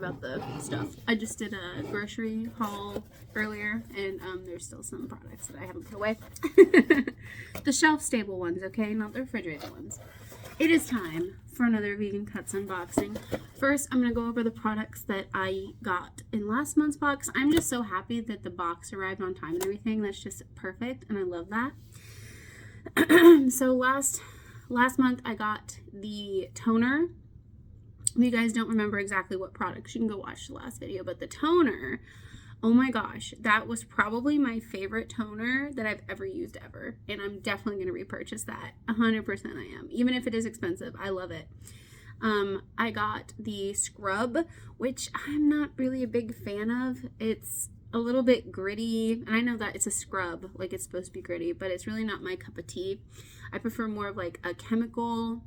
about the stuff. I just did a grocery haul earlier, and there's still some products that I haven't put away. The shelf-stable ones, okay? Not the refrigerated ones. It is time for another Vegan Cuts unboxing. First, I'm going to go over the products that I got in last month's box. I'm just so happy that the box arrived on time and everything. That's just perfect, and I love that. So last month, I got the toner. If you guys don't remember exactly what products, you can go watch the last video. But the toner, oh my gosh, that was probably my favorite toner that I've ever used ever. And I'm definitely going to repurchase that. 100% I am. Even if it is expensive, I love it. I got the scrub, which I'm not really a big fan of. It's a little bit gritty. And I know that it's a scrub, like it's supposed to be gritty, but it's really not my cup of tea. I prefer more of like a chemical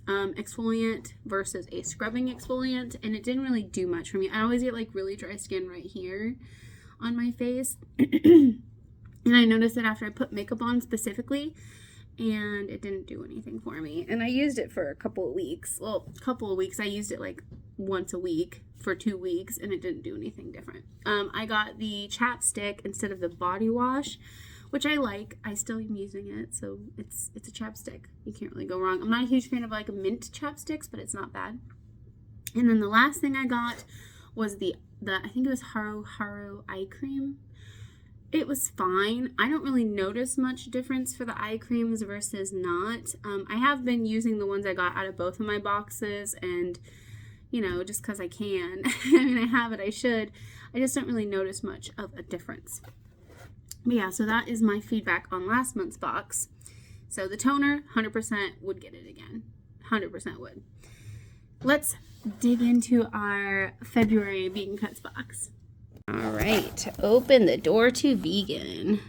exfoliant versus a scrubbing exfoliant, and it didn't really do much for me. I always get like really dry skin right here on my face and I noticed that after I put makeup on specifically, and it didn't do anything for me. And I used it for a couple of weeks. I used it like once a week for 2 weeks, and it didn't do anything different. I got the chapstick instead of the body wash, which I like. I still am using it, so it's a chapstick. You can't really go wrong. I'm not a huge fan of like mint chapsticks, but it's not bad. And then the last thing I got was the I think it was Haru eye cream. It was fine. I don't really notice much difference for the eye creams versus not. I have been using the ones I got out of both of my boxes, and you know, just because I can. I mean, I have it, I should. I just don't really notice much of a difference. But yeah, so that is my feedback on last month's box. So the toner, 100% would get it again. 100% would. Let's dig into our February Vegan Cuts box. All right, open the door to vegan.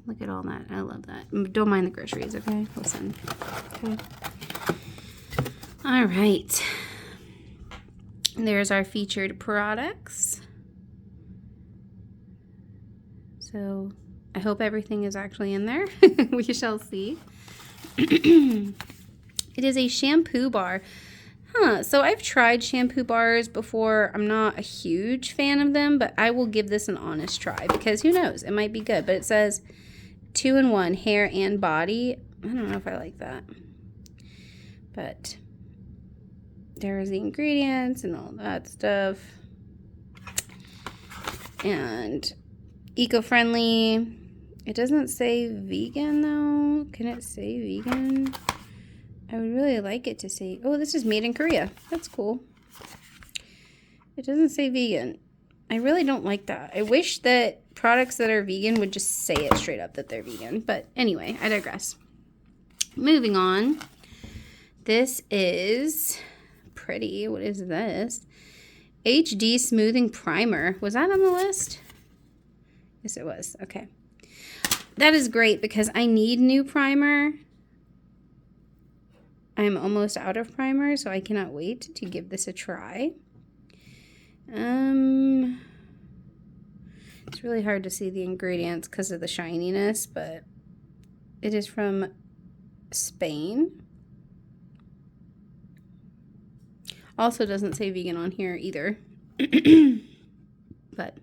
Look at all that. I love that. Don't mind the groceries, okay? Listen. Okay. All right. There's our featured products. So I hope everything is actually in there. We shall see. It is a shampoo bar. So I've tried shampoo bars before. I'm not a huge fan of them, but I will give this an honest try because who knows? It might be good. But it says 2-in-1 hair and body. I don't know if I like that. But there's the ingredients and all that stuff. And eco-friendly. It doesn't say vegan though. Can it say vegan? I would really like it to say, oh, this is made in Korea. That's cool. It doesn't say vegan. I really don't like that. I wish that products that are vegan would just say it straight up that they're vegan. But anyway, I digress. Moving on. This is pretty. What is this? HD Smoothing Primer. Was that on the list? Yes, it was. Okay. That is great because I need new primer. I'm almost out of primer, so I cannot wait to give this a try. It's really hard to see the ingredients because of the shininess, but it is from Spain. Also doesn't say vegan on here either. But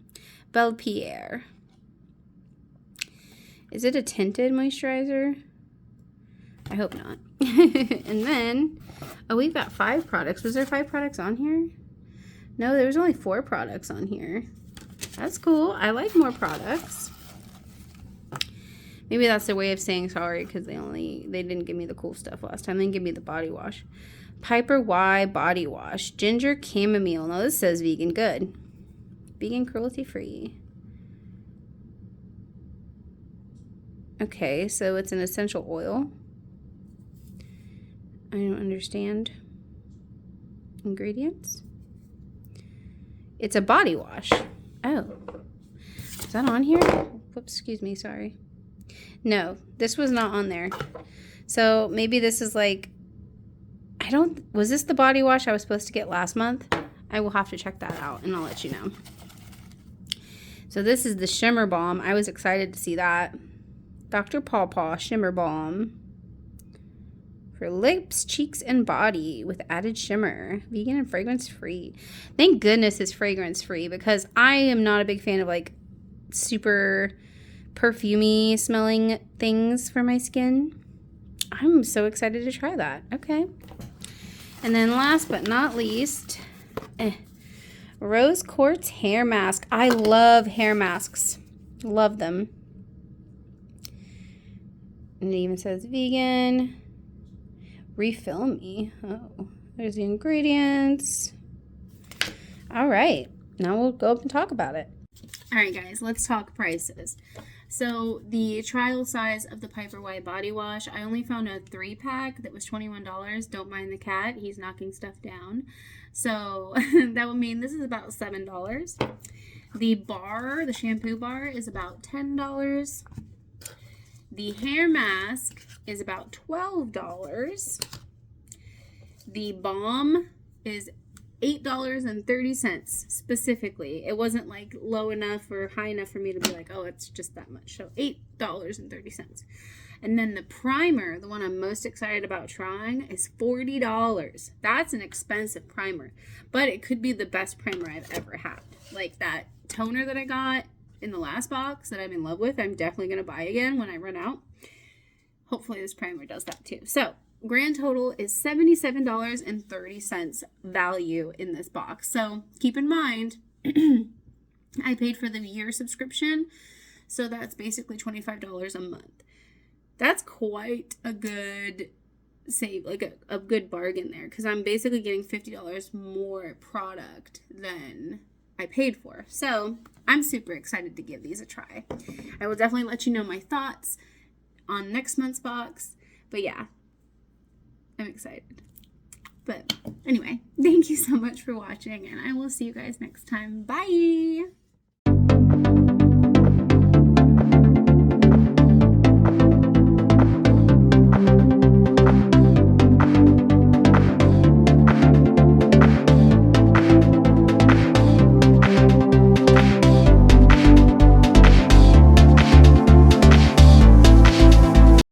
Belpierre. Is it a tinted moisturizer? I hope not. And then, oh, we've got 5 products. Was there 5 products on here? No, there was only 4 products on here. That's cool. I like more products. Maybe that's their way of saying sorry because they didn't give me the cool stuff last time. They didn't give me the body wash. Piper Y body wash. Ginger chamomile. Now this says vegan. Good. Vegan cruelty free. Okay, so it's an essential oil. I don't understand. Ingredients. It's a body wash. Oh. Is that on here? Whoops, excuse me, sorry. No, this was not on there. So maybe this is like, was this the body wash I was supposed to get last month? I will have to check that out and I'll let you know. So this is the Shimmer Balm. I was excited to see that. Dr. Paw Paw Shimmer Balm for lips, cheeks, and body with added shimmer. Vegan and fragrance free. Thank goodness it's fragrance free because I am not a big fan of like super perfumey smelling things for my skin. I'm so excited to try that. Okay. And then last but not least, Rose Quartz hair mask. I love hair masks. Love them. And it even says vegan. Refill me. Oh, there's the ingredients. All right. Now we'll go up and talk about it. All right, guys, let's talk prices. So the trial size of the Piper White body wash, I only found a 3-pack that was $21. Don't mind the cat. He's knocking stuff down. So that would mean this is about $7. The bar, the shampoo bar, is about $10. The hair mask is about $12. The balm is $8.30 specifically. It wasn't like low enough or high enough for me to be like, oh, it's just that much. So $8.30. And then the primer, the one I'm most excited about trying, is $40. That's an expensive primer, but it could be the best primer I've ever had. Like that toner that I got in the last box that I'm in love with, I'm definitely going to buy again when I run out. Hopefully this primer does that too. So grand total is $77.30 value in this box. So keep in mind, I paid for the year subscription, so that's basically $25 a month. That's quite a good save, like a good bargain there, because I'm basically getting $50 more product than I paid for. So I'm super excited to give these a try. I will definitely let you know my thoughts on next month's box. But yeah, I'm excited. But anyway, thank you so much for watching, and I will see you guys next time. Bye!